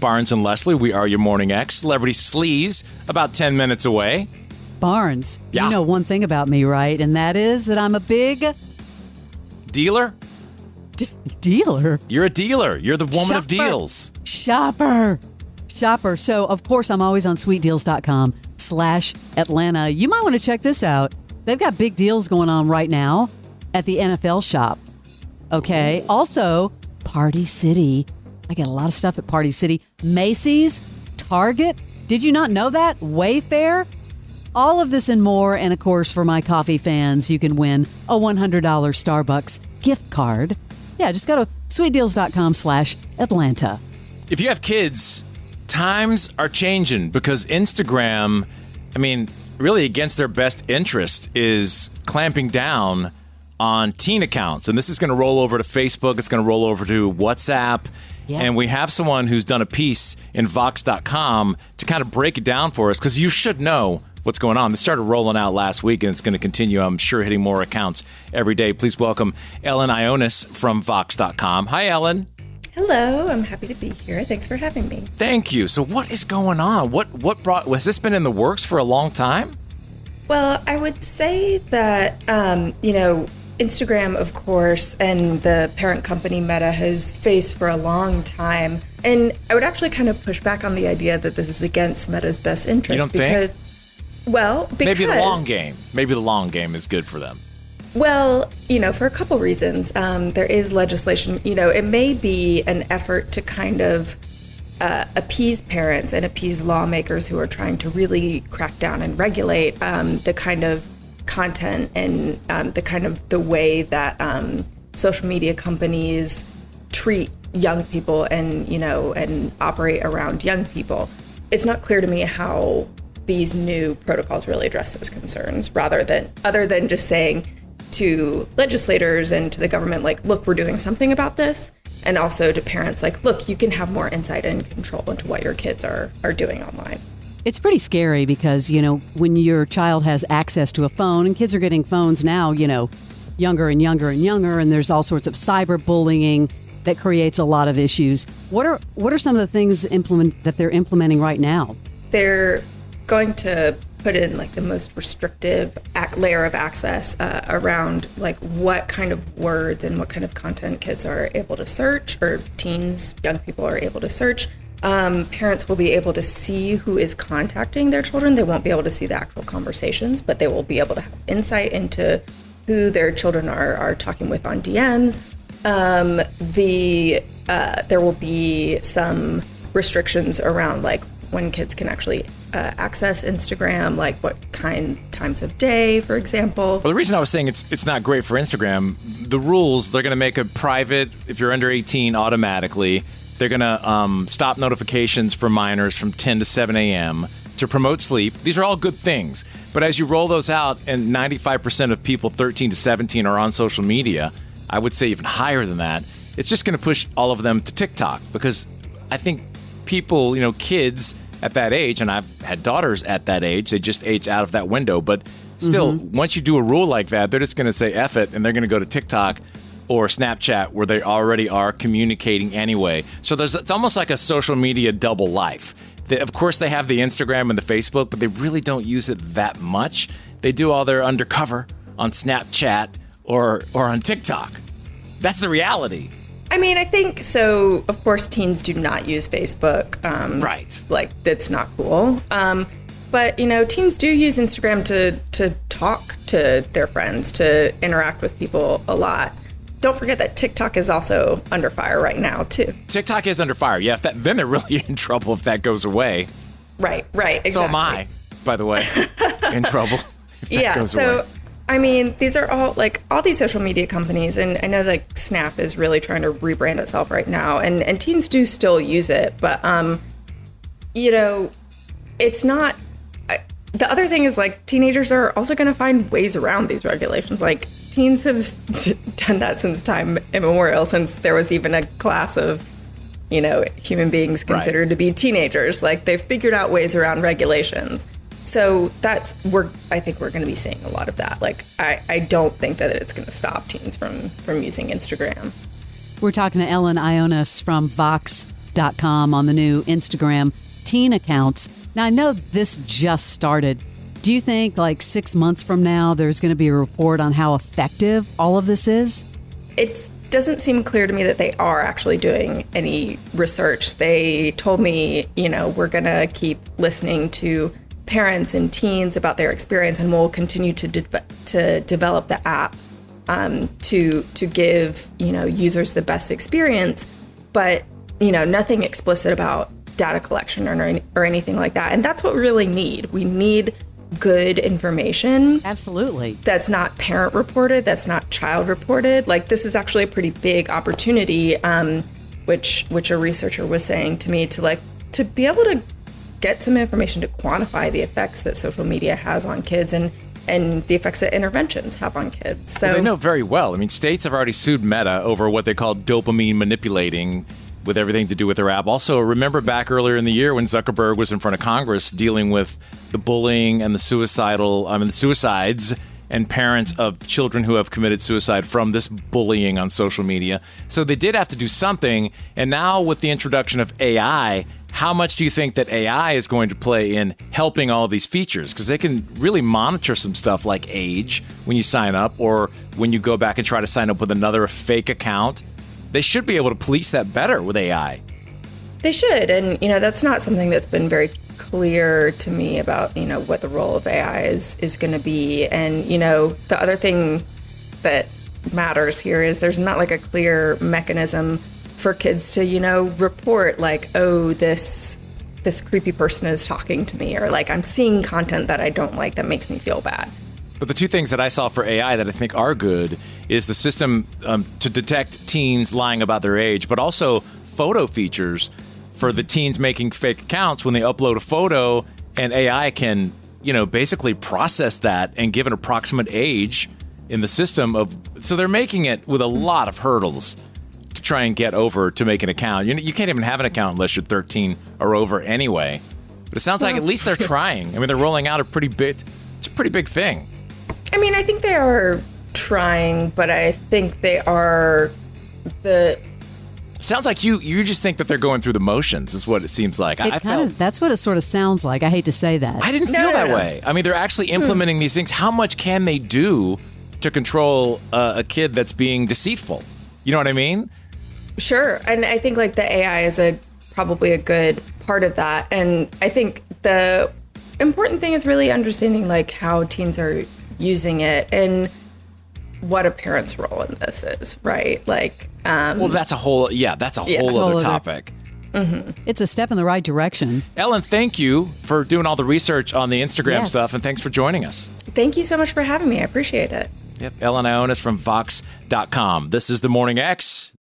Barnes and Leslie. We are your Morning X. Celebrity Sleaze, about 10 minutes away. Barnes, Yeah. You know one thing about me, right? And that is that I'm a big... Dealer? Dealer? You're a dealer. You're the woman of Shopper. deals. Shopper. So, of course, I'm always on sweetdeals.com/Atlanta. You might want to check this out. They've got big deals going on right now at the NFL shop. Okay. Also, Party City. I get a lot of stuff at Party City. Macy's, Target. Did you not know that? Wayfair. All of this and more. And, of course, for my coffee fans, you can win a $100 Starbucks gift card. Yeah, just go to sweetdeals.com/Atlanta. If you have kids, times are changing because Instagram, really against their best interest, is clamping down on teen accounts. And this is going to roll over to Facebook. It's going to roll over to WhatsApp. Yeah. And we have someone who's done a piece in Vox.com to kind of break it down for us because you should know what's going on. This started rolling out last week, and it's going to continue, I'm sure, hitting more accounts every day. Please welcome Ellen Ionis from Vox.com. Hi, Ellen. Hello. I'm happy to be here. Thanks for having me. Thank you. So what is going on? Has this been in the works for a long time? Well, I would say that, Instagram, of course, and the parent company Meta has faced for a long time. And I would actually kind of push back on the idea that this is against Meta's best interest. You don't think? Because maybe the long game. Maybe the long game is good for them. Well, for a couple reasons. There is legislation. It may be an effort to kind of appease parents and appease lawmakers who are trying to really crack down and regulate the kind of content and the way that social media companies treat young people and operate around young people. It's not clear to me how these new protocols really address those concerns, other than just saying to legislators and to the government, like, look, we're doing something about this. And also to parents, like, look, you can have more insight and control into what your kids are doing online. It's pretty scary because, when your child has access to a phone, and kids are getting phones now, younger and younger and younger, and there's all sorts of cyberbullying that creates a lot of issues. What are some of the things that they're implementing right now? They're going to put in like the most restrictive layer of access around like what kind of words and what kind of content kids are able to search, or teens, young people are able to search. Parents will be able to see who is contacting their children. They won't be able to see the actual conversations, but they will be able to have insight into who their children are talking with on DMs. There will be some restrictions around like when kids can actually access Instagram, like what times of day, for example. Well, the reason I was saying it's not great for Instagram, the rules, they're going to make it private if you're under 18 automatically. They're going to stop notifications for minors from 10 to 7 a.m. to promote sleep. These are all good things. But as you roll those out, and 95% of people 13 to 17 are on social media, I would say even higher than that, it's just going to push all of them to TikTok. Because I think people, kids at that age, and I've had daughters at that age, they just age out of that window. But still, once you do a rule like that, they're just going to say F it, and they're going to go to TikTok or Snapchat, where they already are communicating anyway. So it's almost like a social media double life. Of course, they have the Instagram and the Facebook, but they really don't use it that much. They do all their undercover on Snapchat or on TikTok. That's the reality. I mean, I think so. Of course, teens do not use Facebook. Right. Like, that's not cool. But, teens do use Instagram to talk to their friends, to interact with people a lot. Don't forget that TikTok is also under fire right now, too. TikTok is under fire. Yeah, then they're really in trouble if that goes away. Right, exactly. So am I, by the way, in trouble if that goes away. I mean, these are all these social media companies, and I know like Snap is really trying to rebrand itself right now, and teens do still use it, but it's not. The other thing is like teenagers are also going to find ways around these regulations. Like teens have done that since time immemorial, since there was even a class of human beings considered to be teenagers. Like they've figured out ways around regulations. So I think we're going to be seeing a lot of that. Like, I don't think that it's going to stop teens from using Instagram. We're talking to Ellen Ionis from Vox.com. Vox.com on the new Instagram teen accounts. Now, I know this just started. Do you think like 6 months from now, there's going to be a report on how effective all of this is? It doesn't seem clear to me that they are actually doing any research. They told me, we're going to keep listening to parents and teens about their experience, and we'll continue to develop the app to give users the best experience, but nothing explicit about data collection or anything like that. And that's what we really need. We need good information. Absolutely. That's not parent reported, that's not child reported. Like, this is actually a pretty big opportunity, which a researcher was saying to me, to be able to get some information to quantify the effects that social media has on kids and the effects that interventions have on kids. So they know very well. I mean, states have already sued Meta over what they call dopamine manipulating with everything to do with their app. Also, remember back earlier in the year when Zuckerberg was in front of Congress dealing with the bullying and the suicides and parents of children who have committed suicide from this bullying on social media. So they did have to do something. And now with the introduction of AI, how much do you think that AI is going to play in helping all of these features? Because they can really monitor some stuff like age when you sign up, or when you go back and try to sign up with another fake account. They should be able to police that better with AI. They should. And, that's not something that's been very clear to me about, what the role of AI is going to be. And, the other thing that matters here is there's not like a clear mechanism for kids to, report like, oh, this creepy person is talking to me, or like I'm seeing content that I don't like that makes me feel bad. But the two things that I saw for AI that I think are good is the system to detect teens lying about their age, but also photo features for the teens making fake accounts when they upload a photo, and AI can, basically process that and give an approximate age in the system so they're making it with a lot of hurdles to try and get over to make an account. You can't even have an account unless you're 13 or over anyway. But it sounds like at least they're trying. I mean, they're rolling out it's a pretty big thing. I mean, I think they are trying, but I think they are Sounds like you just think that they're going through the motions, is what it seems like. That's what it sort of sounds like. I hate to say that. I didn't feel that way. I mean, they're actually implementing these things. How much can they do to control a kid that's being deceitful? You know what I mean? Sure. And I think like the AI is probably a good part of that. And I think the important thing is really understanding like how teens are using it and what a parent's role in this is, right? Like, well, that's a whole other topic. Mm-hmm. It's a step in the right direction. Ellen, thank you for doing all the research on the Instagram stuff, and thanks for joining us. Thank you so much for having me. I appreciate it. Yep, Ellen Ionis from Vox.com. This is The Morning X.